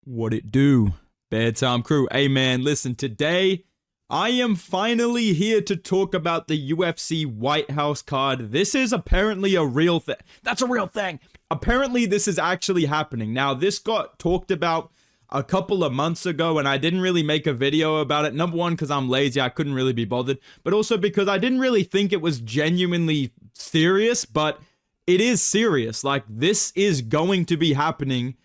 What it do? Bedtime crew. Hey man, listen, today I am finally here to talk about the UFC White House card. This is apparently a real thing. That's a real thing. Apparently this is actually happening. Now, this got talked about a couple of months ago and I didn't really make a video about it. Number one, because I'm lazy, I couldn't really be bothered. But also because I didn't really think it was genuinely serious, but it is serious. Like, this is going to be happening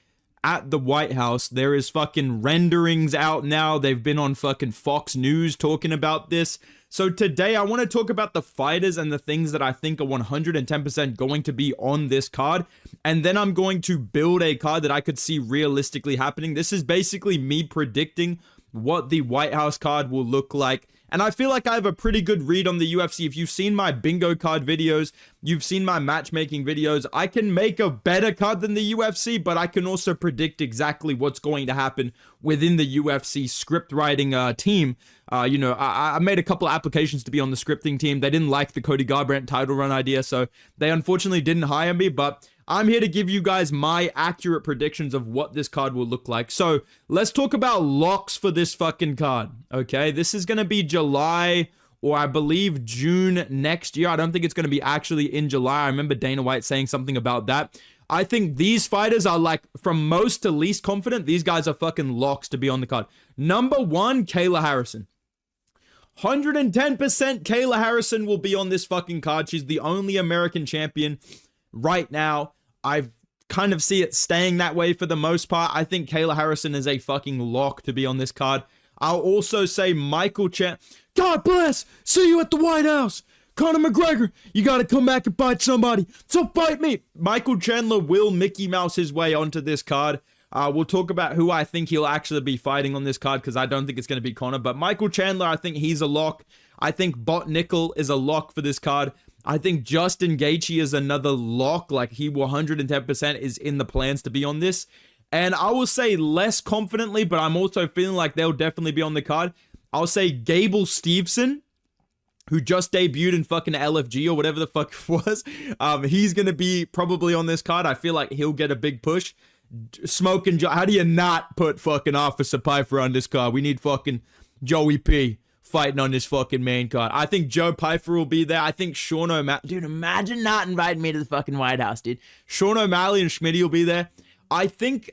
at the White House. There is fucking renderings out now. They've been on fucking Fox News talking about this. So today I want to talk about the fighters and the things that I think are 110% going to be on this card. And then I'm going to build a card that I could see realistically happening. This is basically me predicting what the White House card will look like. And I feel like I have a pretty good read on the UFC. If you've seen my bingo card videos, you've seen my matchmaking videos, I can make a better card than the UFC, but I can also predict exactly what's going to happen within the UFC script writing team. I made a couple of applications to be on the scripting team. They didn't like the Cody Garbrandt title run idea, so they unfortunately didn't hire me, but I'm here to give you guys my accurate predictions of what this card will look like. So let's talk about locks for this fucking card, okay? This is going to be July or I believe June next year. I don't think it's going to be actually in July. I remember Dana White saying something about that. I think these fighters are like, from most to least confident, these guys are fucking locks to be on the card. Number one, Kayla Harrison. 110% Kayla Harrison will be on this fucking card. She's the only American champion right now. I kind of see it staying that way for the most part. I think Kayla Harrison is a fucking lock to be on this card. I'll also say Michael Chandler. God bless. See you at the White House. Conor McGregor, you got to come back and fight somebody. So fight me. Michael Chandler will Mickey Mouse his way onto this card. We'll talk about who I think he'll actually be fighting on this card because I don't think it's going to be Conor. But Michael Chandler, I think he's a lock. I think Bot Nickel is a lock for this card. I think Justin Gaethje is another lock. Like, he 110% is in the plans to be on this. And I will say less confidently, but I'm also feeling like they'll definitely be on the card. I'll say Gable Stevenson, who just debuted in fucking LFG or whatever the fuck it was. He's going to be probably on this card. I feel like he'll get a big push. Smoking Joe. How do you not put fucking Officer Pyfer on this card? We need fucking Joey P fighting on this fucking main card. I think Joe Pyfer will be there. I think Sean O'Malley. Dude, imagine not inviting me to the fucking White House, dude. Sean O'Malley and Schmitty will be there. I think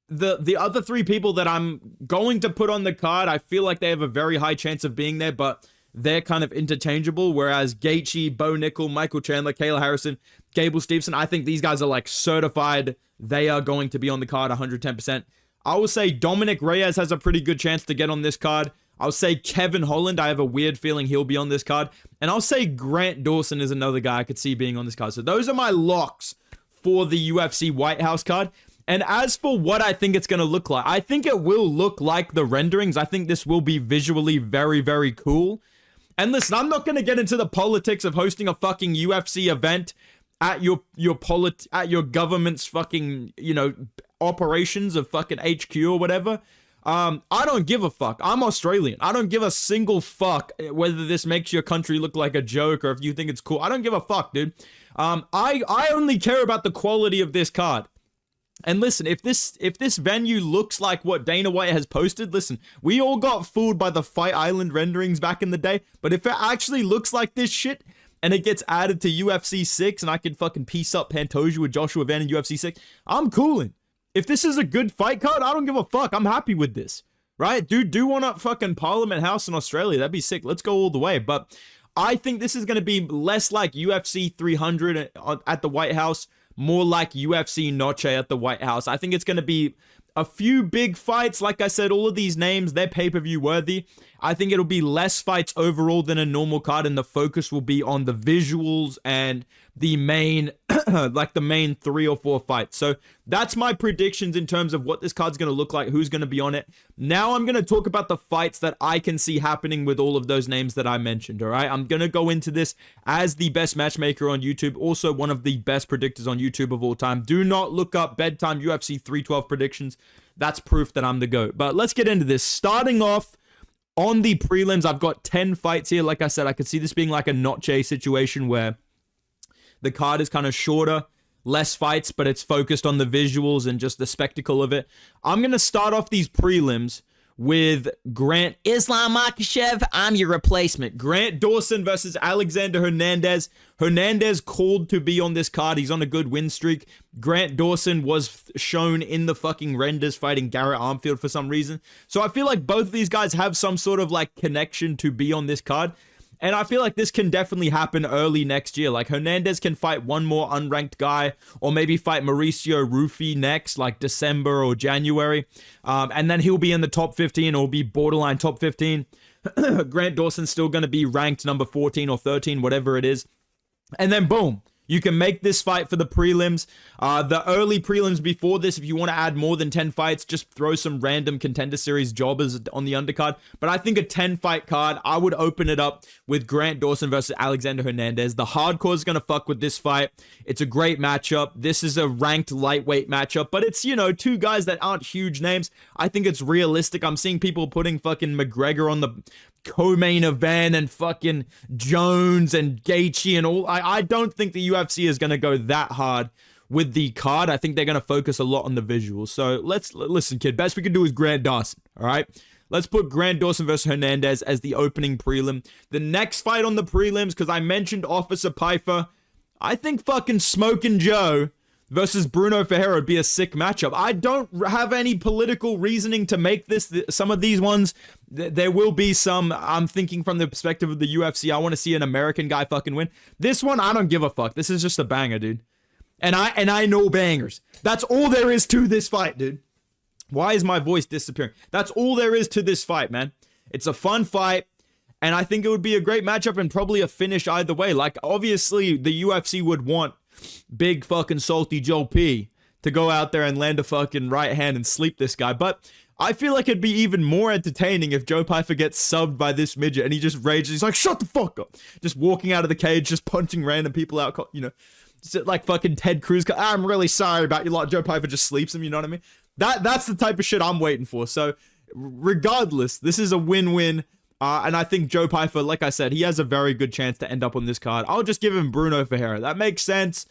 the other three people that I'm going to put on the card, I feel like they have a very high chance of being there, but they're kind of interchangeable, whereas Gaethje, Bo Nickel, Michael Chandler, Kayla Harrison, Gable Stevenson, I think these guys are like certified. They are going to be on the card 110%. I will say Dominic Reyes has a pretty good chance to get on this card. I'll say Kevin Holland. I have a weird feeling he'll be on this card. And I'll say Grant Dawson is another guy I could see being on this card. So those are my locks for the UFC White House card. And as for what I think it's going to look like, I think it will look like the renderings. I think this will be visually very, very cool. And listen, I'm not going to get into the politics of hosting a fucking UFC event at your government's fucking, operations of fucking HQ or whatever. I don't give a fuck. I'm Australian. I don't give a single fuck whether this makes your country look like a joke or if you think it's cool. I don't give a fuck, dude. I only care about the quality of this card. And listen, if this venue looks like what Dana White has posted, listen, we all got fooled by the Fight Island renderings back in the day, but if it actually looks like this shit and it gets added to UFC 6 and I can fucking piece up Pantoja with Joshua Van in UFC 6, I'm cooling. If this is a good fight card, I don't give a fuck. I'm happy with this, right? Dude, do one up fucking Parliament House in Australia. That'd be sick. Let's go all the way. But I think this is going to be less like UFC 300 at the White House, more like UFC Noche at the White House. I think it's going to be a few big fights. Like I said, all of these names, they're pay-per-view worthy. I think it'll be less fights overall than a normal card, and the focus will be on the visuals and the main, like the main 3 or 4 fights. So that's my predictions in terms of what this card's going to look like, who's going to be on it. Now I'm going to talk about the fights that I can see happening with all of those names that I mentioned, all right? I'm going to go into this as the best matchmaker on YouTube, also one of the best predictors on YouTube of all time. Do not look up bedtime UFC 312 predictions. That's proof that I'm the GOAT. But let's get into this. Starting off on the prelims, I've got 10 fights here. Like I said, I could see this being like a Noche situation where the card is kind of shorter. less fights, but it's focused on the visuals and just the spectacle of it. I'm going to start off these prelims with Grant Islam Makhachev. I'm your replacement. Grant Dawson versus Alexander Hernandez. Hernandez called to be on this card. He's on a good win streak. Grant Dawson was shown in the fucking renders fighting Garrett Armfield for some reason. So I feel like both of these guys have some sort of like connection to be on this card. And I feel like this can definitely happen early next year. Like Hernandez can fight one more unranked guy, or maybe fight Mauricio Rufy next, like December or January. And then he'll be in the top 15 or be borderline top 15. Grant Dawson's still going to be ranked number 14 or 13, whatever it is. And then boom, you can make this fight for the prelims. The early prelims before this, if you want to add more than 10 fights, just throw some random contender series jobbers on the undercard. But I think a 10-fight card, I would open it up with Grant Dawson versus Alexander Hernandez. The hardcore is going to fuck with this fight. It's a great matchup. This is a ranked lightweight matchup, but it's, you know, two guys that aren't huge names. I think it's realistic. I'm seeing people putting fucking McGregor on the co-main event and fucking Jones and Gaethje and all. I don't think the UFC is going to go that hard with the card. I think they're going to focus a lot on the visuals. So listen, kid, best we can do is Grant Dawson, all right? Let's put Grant Dawson versus Hernandez as the opening prelim. The next fight on the prelims, because I mentioned Officer Pyfer, I think fucking Smokin' Joe versus Bruno Ferreira would be a sick matchup. I don't have any political reasoning to make this. Some of these ones, there will be some. I'm thinking from the perspective of the UFC. I want to see an American guy fucking win. This one, I don't give a fuck. This is just a banger, dude. And I know bangers. That's all there is to this fight, dude. Why is my voice disappearing? That's all there is to this fight, man. It's a fun fight. And I think it would be a great matchup and probably a finish either way. Like, obviously, the UFC would want big fucking salty Joe P to go out there and land a fucking right hand and sleep this guy. But I feel like it'd be even more entertaining if Joe Pyfer gets subbed by this midget and he just rages. He's like, shut the fuck up. Just walking out of the cage, just punching random people out, you know, like fucking Ted Cruz. I'm really sorry about you lot. Joe Pyfer just sleeps him, you know what I mean? That's the type of shit I'm waiting for. So regardless, this is a win-win. And I think Joe Pyfer, like I said, he has a very good chance to end up on this card. I'll just give him Bruno Ferreira. That makes sense.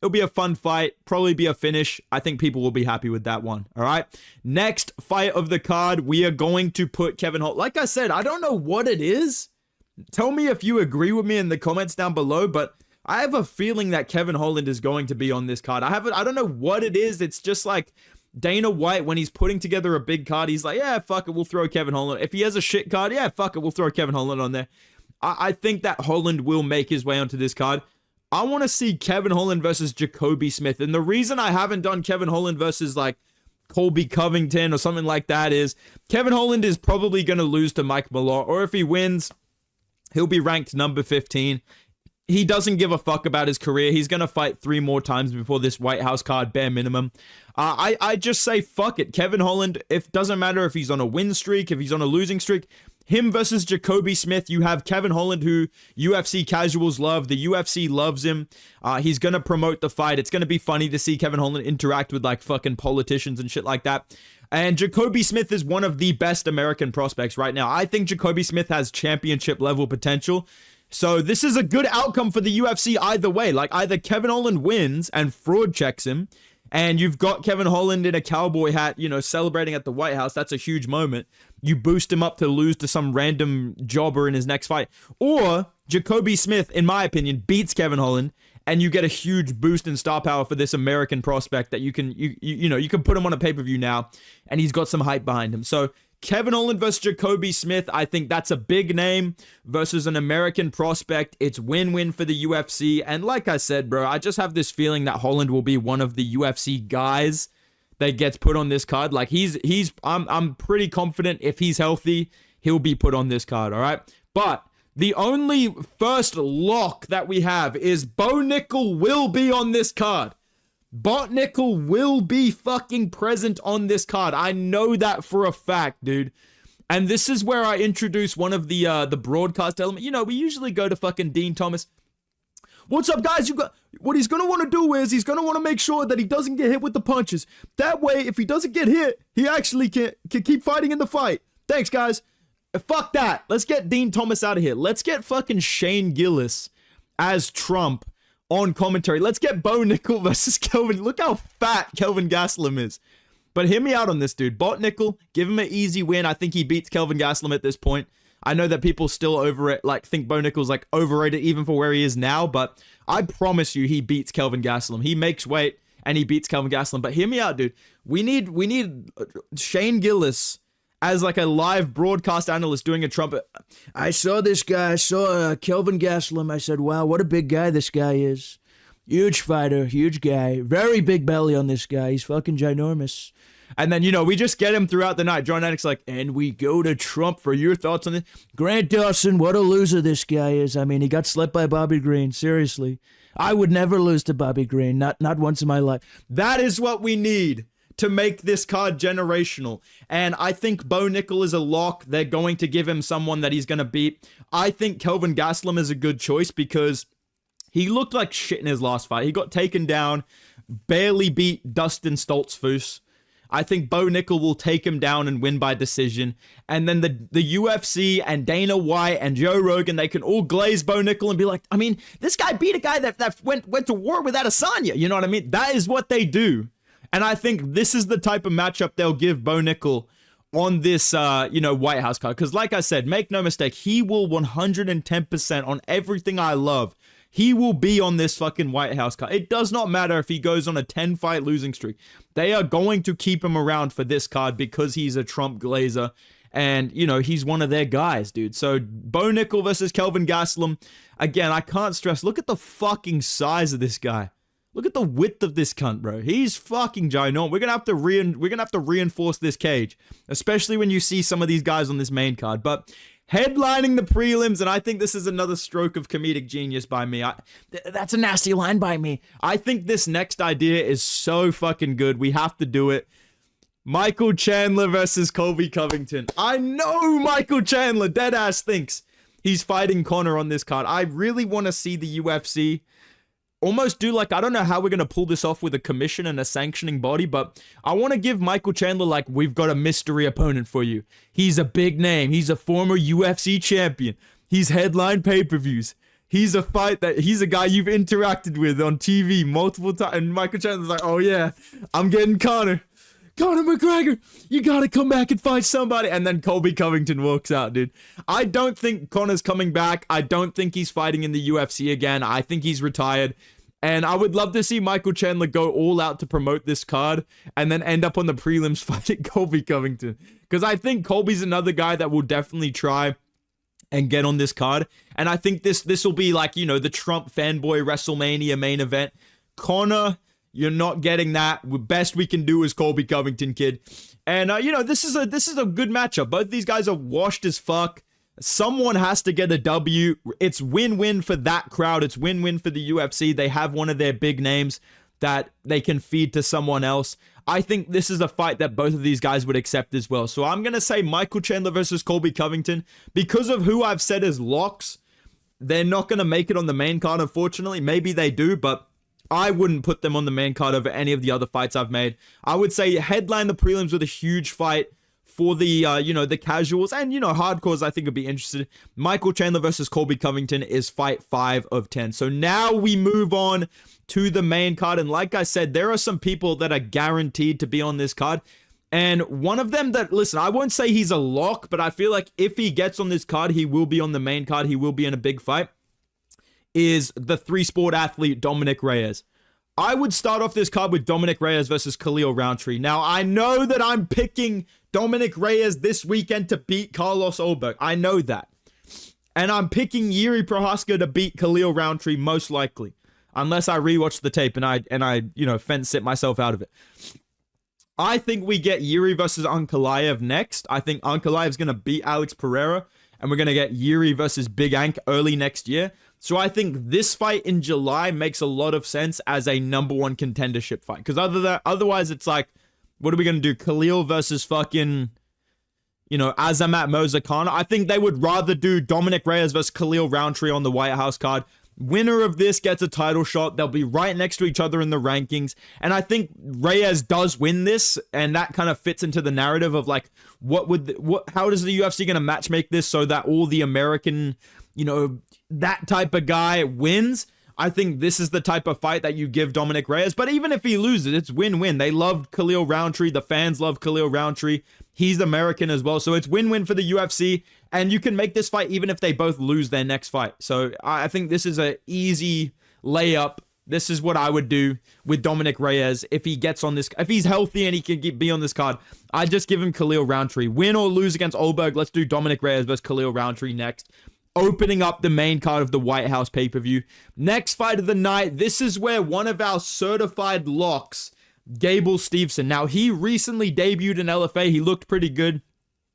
It'll be a fun fight. Probably be a finish. I think people will be happy with that one. All right. Next fight of the card, we are going to put Kevin Holland. Like I said, I don't know what it is. Tell me if you agree with me in the comments down below, but I have a feeling that Kevin Holland is going to be on this card. I don't know what it is. It's just like Dana White, when he's putting together a big card, he's like, yeah, fuck it, we'll throw Kevin Holland. If he has a shit card, yeah, fuck it, we'll throw Kevin Holland on there. I think that Holland will make his way onto this card. I want to see Kevin Holland versus Jacoby Smith. And the reason I haven't done Kevin Holland versus like Colby Covington or something like that is Kevin Holland is probably going to lose to Mike Malott, or if he wins, he'll be ranked number 15. He doesn't give a fuck about his career. He's going to fight 3 more times before this White House card, bare minimum. I just say fuck it. Kevin Holland, it doesn't matter if he's on a win streak, if he's on a losing streak. Him versus Jacoby Smith. You have Kevin Holland, who UFC casuals love. The UFC loves him. He's going to promote the fight. It's going to be funny to see Kevin Holland interact with like fucking politicians and shit like that. And Jacoby Smith is one of the best American prospects right now. I think Jacoby Smith has championship level potential. So this is a good outcome for the UFC either way. Like either Kevin Holland wins and fraud checks him, and you've got Kevin Holland in a cowboy hat, you know, celebrating at the White House. That's a huge moment. You boost him up to lose to some random jobber in his next fight. Or Jacoby Smith, in my opinion, beats Kevin Holland, and you get a huge boost in star power for this American prospect that you can put him on a pay-per-view now, and he's got some hype behind him. So Kevin Holland versus Jacoby Smith, I think that's a big name versus an American prospect. It's win-win for the UFC. And like I said, bro, I just have this feeling that Holland will be one of the UFC guys that gets put on this card. Like I'm pretty confident if he's healthy, he'll be put on this card, all right? But the only first lock that we have is Bo Nickel will be on this card. Bot Nickel will be fucking present on this card. I know that for a fact, dude. And this is where I introduce one of the broadcast element. You know, we usually go to fucking Dean Thomas. What's up, guys? What he's going to want to do is he's going to want to make sure that he doesn't get hit with the punches. That way, if he doesn't get hit, he actually can keep fighting in the fight. Thanks, guys. Fuck that. Let's get Dean Thomas out of here. Let's get fucking Shane Gillis as Trump on commentary. Let's get Bo Nickel versus Kelvin. Look how fat Kelvin Gastelum is. But hear me out on this, dude. Bot Nickel, give him an easy win. I think he beats Kelvin Gastelum at this point. I know that people still think Bo Nickel's like overrated even for where he is now, but I promise you he beats Kelvin Gastelum. He makes weight and he beats Kelvin Gastelum. But hear me out, dude. We need Shane Gillis as like a live broadcast analyst doing a trumpet. I saw this guy. I saw Kelvin Gastelum. I said, wow, what a big guy this guy is. Huge fighter, huge guy. Very big belly on this guy. He's fucking ginormous. And then, we just get him throughout the night. John Anik's like, and we go to Trump for your thoughts on this. Grant Dawson, what a loser this guy is. I mean, he got slept by Bobby Green. Seriously. I would never lose to Bobby Green. Not once in my life. That is what we need to make this card generational. And I think Bo Nickel is a lock. They're going to give him someone that he's going to beat. I think Kelvin Gastelum is a good choice because he looked like shit in his last fight. He got taken down, barely beat Dustin Stoltzfus. I think Bo Nickel will take him down and win by decision. And then the UFC and Dana White and Joe Rogan, they can all glaze Bo Nickel and be like, I mean, this guy beat a guy that went to war with Adesanya. You know what I mean? That is what they do. And I think this is the type of matchup they'll give Bo Nickel on this, White House card. Because like I said, make no mistake, he will 110% on everything I love. He will be on this fucking White House card. It does not matter if he goes on a 10-fight losing streak. They are going to keep him around for this card because he's a Trump glazer. And, he's one of their guys, dude. So, Bo Nickel versus Kelvin Gastelum. Again, I can't stress. Look at the fucking size of this guy. Look at the width of this cunt, bro. He's fucking ginormous. We're gonna have to reinforce this cage, especially when you see some of these guys on this main card. But headlining the prelims, and I think this is another stroke of comedic genius by me. That's a nasty line by me. I think this next idea is so fucking good. We have to do it. Michael Chandler versus Colby Covington. I know Michael Chandler deadass thinks he's fighting Conor on this card. I really want to see the UFC almost do I don't know how we're going to pull this off with a commission and a sanctioning body, but I want to give Michael Chandler we've got a mystery opponent for you. He's a big name. He's a former UFC champion. He's headlined pay-per-views. He's a guy you've interacted with on TV multiple times. And Michael Chandler's like, oh yeah, I'm getting Conor McGregor, you gotta come back and fight somebody. And then Colby Covington walks out, dude. I don't think Conor's coming back. I don't think he's fighting in the UFC again. I think he's retired. And I would love to see Michael Chandler go all out to promote this card and then end up on the prelims fighting Colby Covington. Because I think Colby's another guy that will definitely try and get on this card. And I think this will be the Trump fanboy WrestleMania main event. Conor, you're not getting that. The best we can do is Colby Covington, kid. And, this is a good matchup. Both these guys are washed as fuck. Someone has to get a W. It's win-win for that crowd. It's win-win for the UFC. They have one of their big names that they can feed to someone else. I think this is a fight that both of these guys would accept as well. So I'm going to say Michael Chandler versus Colby Covington. Because of who I've said as locks, they're not going to make it on the main card, unfortunately. Maybe they do, but I wouldn't put them on the main card over any of the other fights I've made. I would say headline the prelims with a huge fight for the, the casuals and, hardcores I think would be interested. Michael Chandler versus Colby Covington is fight 5 of 10. So now we move on to the main card. And like I said, there are some people that are guaranteed to be on this card. And one of them that, listen, I won't say he's a lock, but I feel like if he gets on this card, he will be on the main card. He will be in a big fight, is the 3-sport athlete Dominic Reyes. I would start off this card with Dominic Reyes versus Khalil Roundtree. Now, I know that I'm picking Dominic Reyes this weekend to beat Carlos Ulberg. I know that. And I'm picking Yuri Prohaska to beat Khalil Roundtree most likely. Unless I rewatch the tape and I fence sit myself out of it. I think we get Yuri versus Ankalaev next. I think Ankalaev's going to beat Alex Pereira. And we're going to get Yuri versus Big Ank early next year. So I think this fight in July makes a lot of sense as a number 1 contendership fight. Because otherwise it's like, what are we going to do? Khalil versus fucking, Azamat Mozakana. I think they would rather do Dominic Reyes versus Khalil Roundtree on the White House card. Winner of this gets a title shot. They'll be right next to each other in the rankings. And I think Reyes does win this. And that kind of fits into the narrative of how is the UFC going to matchmake this so that all the American, that type of guy wins? I think this is the type of fight that you give Dominic Reyes. But even if he loses, it's win-win. They love Khalil Roundtree. The fans love Khalil Roundtree. He's American as well. So it's win-win for the UFC. And you can make this fight even if they both lose their next fight. So I think this is an easy layup. This is what I would do with Dominic Reyes if he gets on this. If he's healthy and he can be on this card, I just give him Khalil Roundtree. Win or lose against Olberg, let's do Dominic Reyes versus Khalil Roundtree next. Opening up the main card of the White House pay-per-view. Next fight of the night, this is where one of our certified locks, Gable Stevenson. Now, he recently debuted in LFA. He looked pretty good.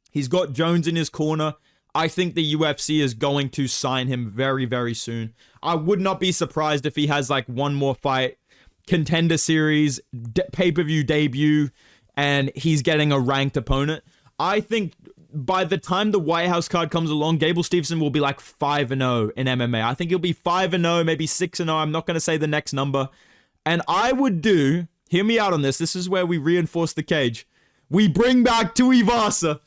He's got Jones in his corner. I think the UFC is going to sign him very, very soon. I would not be surprised if he has like one more fight, contender series, pay-per-view debut, and he's getting a ranked opponent. I think by the time the White House card comes along, Gable Stevenson will be like 5-0 in MMA. I think he'll be 5-0, maybe 6-0. I'm not going to say the next number. And I would do, hear me out on this. This is where we reinforce the cage. We bring back Tuivasa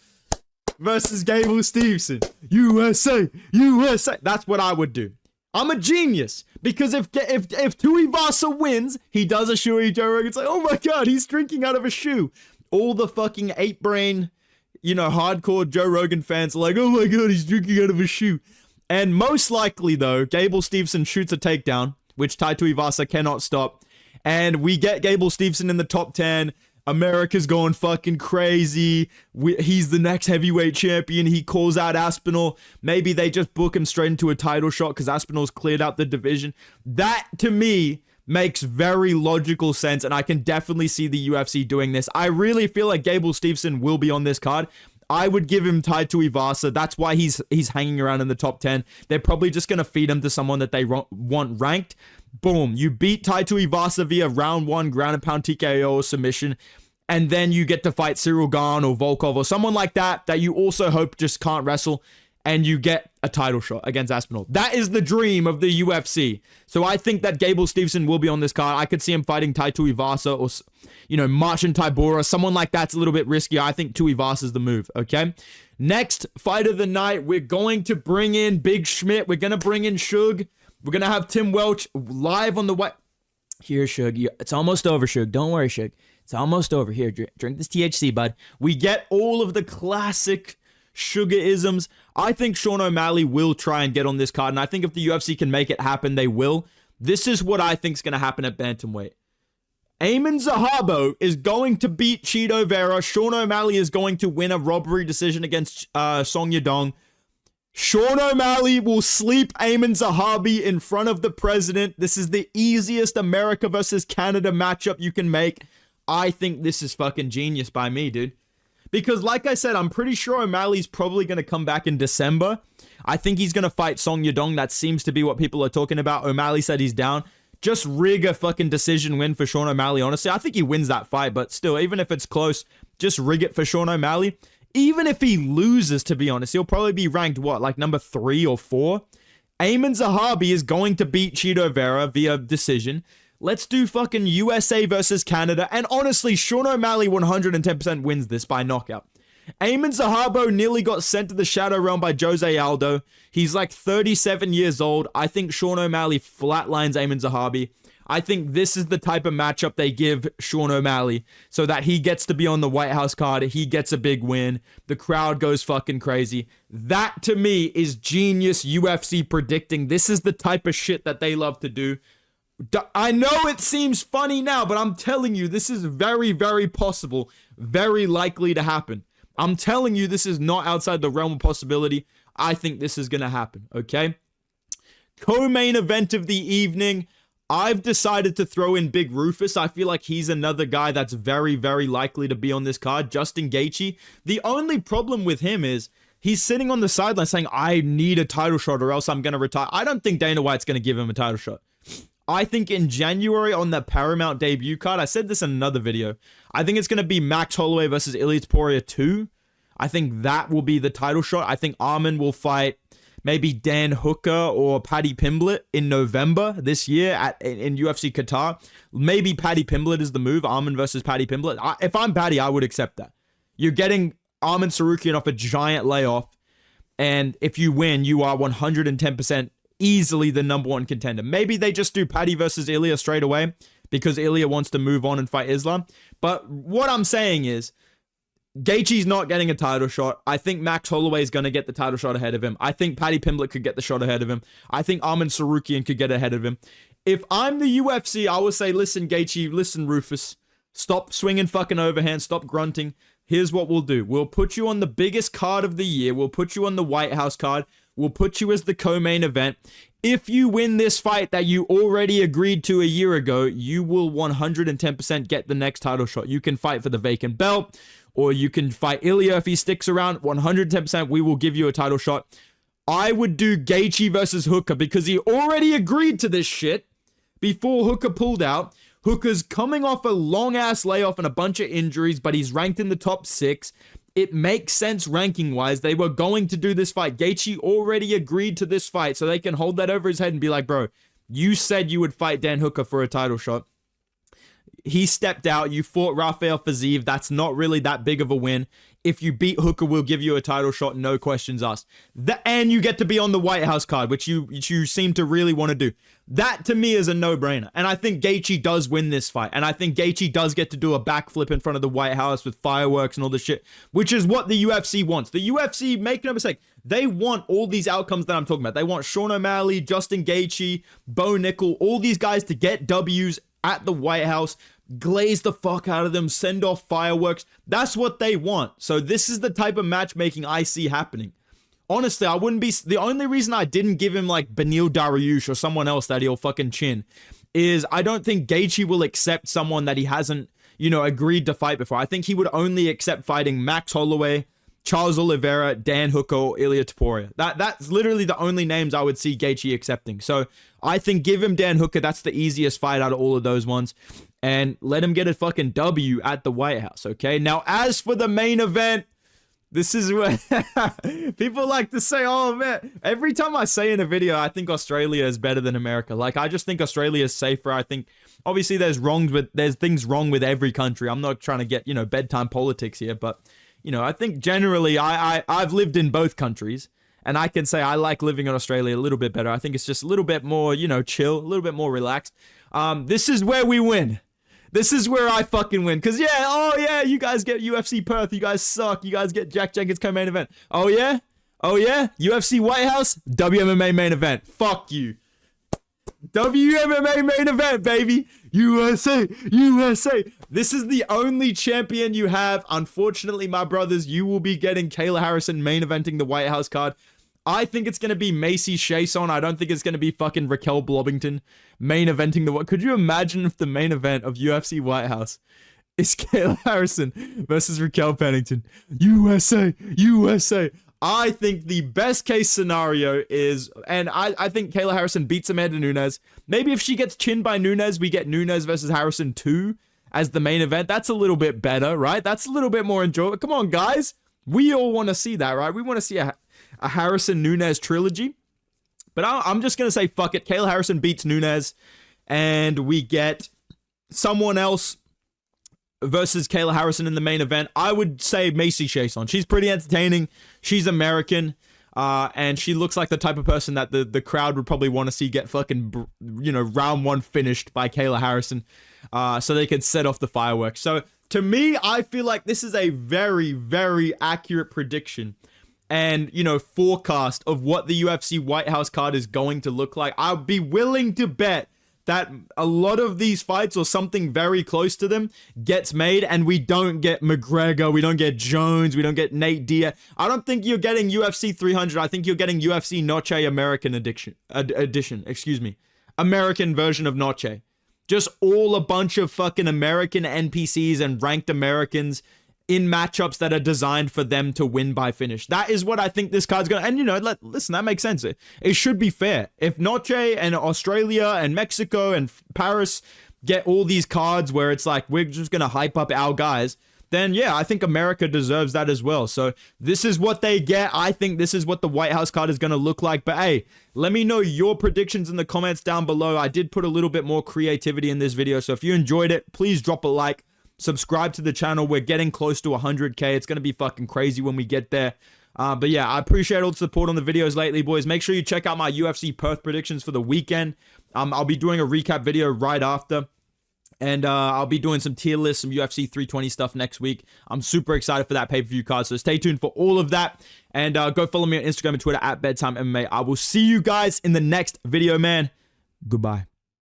versus Gable Stevenson. USA, USA. That's what I would do. I'm a genius. Because if Tuivasa wins, he does a shoey Joe Rogan. It's like, oh my God, he's drinking out of a shoe. All the fucking ape-brain, hardcore Joe Rogan fans are like, oh my God, he's drinking out of a shoe. And most likely, though, Gable Stevenson shoots a takedown, which Tai Tuivasa cannot stop. And we get Gable Stevenson in the top 10. America's going fucking crazy. He's the next heavyweight champion. He calls out Aspinall. Maybe they just book him straight into a title shot because Aspinall's cleared out the division. That, to me, makes very logical sense, and I can definitely see the UFC doing this. I really feel like Gable Stevenson will be on this card. I would give him Tai Tuivasa. That's why he's hanging around in the top 10. They're probably just going to feed him to someone that they want ranked. Boom. You beat Tai Tuivasa via round 1 ground and pound TKO or submission, and then you get to fight Cyril Gane or Volkov or someone like that you also hope just can't wrestle, and you get a title shot against Aspinall. That is the dream of the UFC. So I think that Gable Stevenson will be on this card. I could see him fighting Tai Tuivasa or, Marcin Tybura. Someone like that's a little bit risky. I think Tuivasa is the move, okay? Next fight of the night, we're going to bring in Big Schmidt. We're going to bring in Shug. We're going to have Tim Welch live on the way. Here, Shug. It's almost over, Shug. Don't worry, Shug. It's almost over. Here, drink this THC, bud. We get all of the classic Sugar-isms. I think Sean O'Malley will try and get on this card, and I think if the UFC can make it happen, they will. This is what I think is going to happen at bantamweight. Eamon Zahabo is going to beat Cheeto Vera. Sean O'Malley is going to win a robbery decision against Song Yadong. Sean O'Malley will sleep Eamon Zahabi in front of the president. This is the easiest America versus Canada matchup you can make. I think this is fucking genius by me, dude. Because like I said, I'm pretty sure O'Malley's probably going to come back in December. I think he's going to fight Song Yadong. That seems to be what people are talking about. O'Malley said he's down. Just rig a fucking decision win for Sean O'Malley, honestly. I think he wins that fight, but still, even if it's close, just rig it for Sean O'Malley. Even if he loses, to be honest, he'll probably be ranked, like number 3 or 4? Eamon Zahabi is going to beat Cheeto Vera via decision. Let's do fucking USA versus Canada. And honestly, Sean O'Malley 110% wins this by knockout. Eamon Zahabo nearly got sent to the Shadow Realm by Jose Aldo. He's like 37 years old. I think Sean O'Malley flatlines Eamon Zahabi. I think this is the type of matchup they give Sean O'Malley so that he gets to be on the White House card. He gets a big win. The crowd goes fucking crazy. That, to me, is genius UFC predicting. This is the type of shit that they love to do. I know it seems funny now, but I'm telling you, this is very, very possible, very likely to happen. I'm telling you, this is not outside the realm of possibility. I think this is going to happen, okay? Co-main event of the evening, I've decided to throw in Big Rufus. I feel like he's another guy that's very, very likely to be on this card. Justin Gaethje. The only problem with him is he's sitting on the sideline saying, I need a title shot or else I'm going to retire. I don't think Dana White's going to give him a title shot. I think in January on the Paramount debut card, I said this in another video, I think it's going to be Max Holloway versus Ilia Topuria 2. I think that will be the title shot. I think Arman will fight maybe Dan Hooker or Paddy Pimblett in November this year in UFC Qatar. Maybe Paddy Pimblett is the move, Arman versus Paddy Pimblett. If I'm Paddy, I would accept that. You're getting Arman Sarukian off a giant layoff, and if you win, you are 110% easily the number one contender. Maybe they just do Paddy versus Ilya straight away because Ilya wants to move on and fight Islam. But what I'm saying is, Gaethje's not getting a title shot. I think Max Holloway is going to get the title shot ahead of him. I think Paddy Pimblett could get the shot ahead of him. I think Arman Sarukian could get ahead of him. If I'm the UFC, I will say, listen, Gaethje, listen, Rufus, stop swinging fucking overhand, stop grunting. Here's what we'll do. We'll put you on the biggest card of the year. We'll put you on the White House card. We'll put you as the co-main event. If you win this fight that you already agreed to a year ago, you will 110% get the next title shot. You can fight for the vacant belt, or you can fight Ilya if he sticks around. 110%, we will give you a title shot. I would do Gaethje versus Hooker because he already agreed to this shit before Hooker pulled out. Hooker's coming off a long-ass layoff and a bunch of injuries, but he's ranked in the top 6. It makes sense ranking-wise. They were going to do this fight. Gaethje already agreed to this fight, so they can hold that over his head and be like, bro, you said you would fight Dan Hooker for a title shot. He stepped out. You fought Rafael Fiziev. That's not really that big of a win. If you beat Hooker, we'll give you a title shot. No questions asked. And you get to be on the White House card, which you seem to really want to do. That, to me, is a no-brainer. And I think Gaethje does win this fight. And I think Gaethje does get to do a backflip in front of the White House with fireworks and all this shit, which is what the UFC wants. The UFC, make no mistake, they want all these outcomes that I'm talking about. They want Sean O'Malley, Justin Gaethje, Bo Nickel, all these guys to get W's at the White House, glaze the fuck out of them, send off fireworks. That's what they want. So this is the type of matchmaking I see happening. Honestly, I wouldn't be... The only reason I didn't give him like Beneil Dariush or someone else that he'll fucking chin is I don't think Gaethje will accept someone that he hasn't, agreed to fight before. I think he would only accept fighting Max Holloway, Charles Oliveira, Dan Hooker, or Ilia Topuria. That's literally the only names I would see Gaethje accepting. So I think give him Dan Hooker. That's the easiest fight out of all of those ones. And let him get a fucking W at the White House, okay? Now, as for the main event, this is where people like to say, oh, man. Every time I say in a video, I think Australia is better than America. Like, I just think Australia is safer. I think, obviously, there's things wrong with every country. I'm not trying to get, bedtime politics here, but... I think generally I've lived in both countries, and I can say I like living in Australia a little bit better. I think it's just a little bit more, chill, a little bit more relaxed. This is where we win. This is where I fucking win. Because, you guys get UFC Perth. You guys suck. You guys get Jack Jenkins co-main event. Oh, yeah? UFC White House, WMMA main event. Fuck you. WMMA main event, baby. USA. This is the only champion you have. Unfortunately, my brothers, you will be getting Kayla Harrison main eventing the White House card. I think it's going to be Macy Chiasson. I don't think it's going to be fucking Raquel Blobbington main eventing the... Could you imagine if the main event of UFC White House is Kayla Harrison versus Raquel Pennington? USA. I think the best case scenario is, and I think Kayla Harrison beats Amanda Nunes. Maybe if she gets chinned by Nunes, we get Nunes versus Harrison 2 as the main event. That's a little bit better, right? That's a little bit more enjoyable. Come on, guys. We all want to see that, right? We want to see a Harrison-Nunes trilogy. But I'm just going to say, fuck it. Kayla Harrison beats Nunes, and we get someone else versus Kayla Harrison in the main event. I would say Macy Chiasson. She's pretty entertaining. She's American. And she looks like the type of person that the crowd would probably want to see get fucking, round 1 finished by Kayla Harrison. So they could set off the fireworks. So to me, I feel like this is a very, very accurate prediction and, forecast of what the UFC White House card is going to look like. I'll be willing to bet that a lot of these fights or something very close to them gets made and we don't get McGregor, we don't get Jones, we don't get Nate Diaz. I don't think you're getting UFC 300. I think you're getting UFC Noche American edition, American version of Noche. Just all a bunch of fucking American NPCs and ranked Americans in matchups that are designed for them to win by finish. That is what I think this card's gonna... And, listen, that makes sense. It should be fair. If Noche and Australia and Mexico and Paris get all these cards where it's like, we're just gonna hype up our guys, then, yeah, I think America deserves that as well. So this is what they get. I think this is what the White House card is gonna look like. But, hey, let me know your predictions in the comments down below. I did put a little bit more creativity in this video, so if you enjoyed it, please drop a like. Subscribe to the channel. We're getting close to 100K. It's going to be fucking crazy when we get there. But yeah, I appreciate all the support on the videos lately, boys. Make sure you check out my UFC Perth predictions for the weekend. I'll be doing a recap video right after. And I'll be doing some tier lists, some UFC 320 stuff next week. I'm super excited for that pay-per-view card, so stay tuned for all of that. And go follow me on Instagram and Twitter at Bedtime MMA. I will see you guys in the next video, man. Goodbye.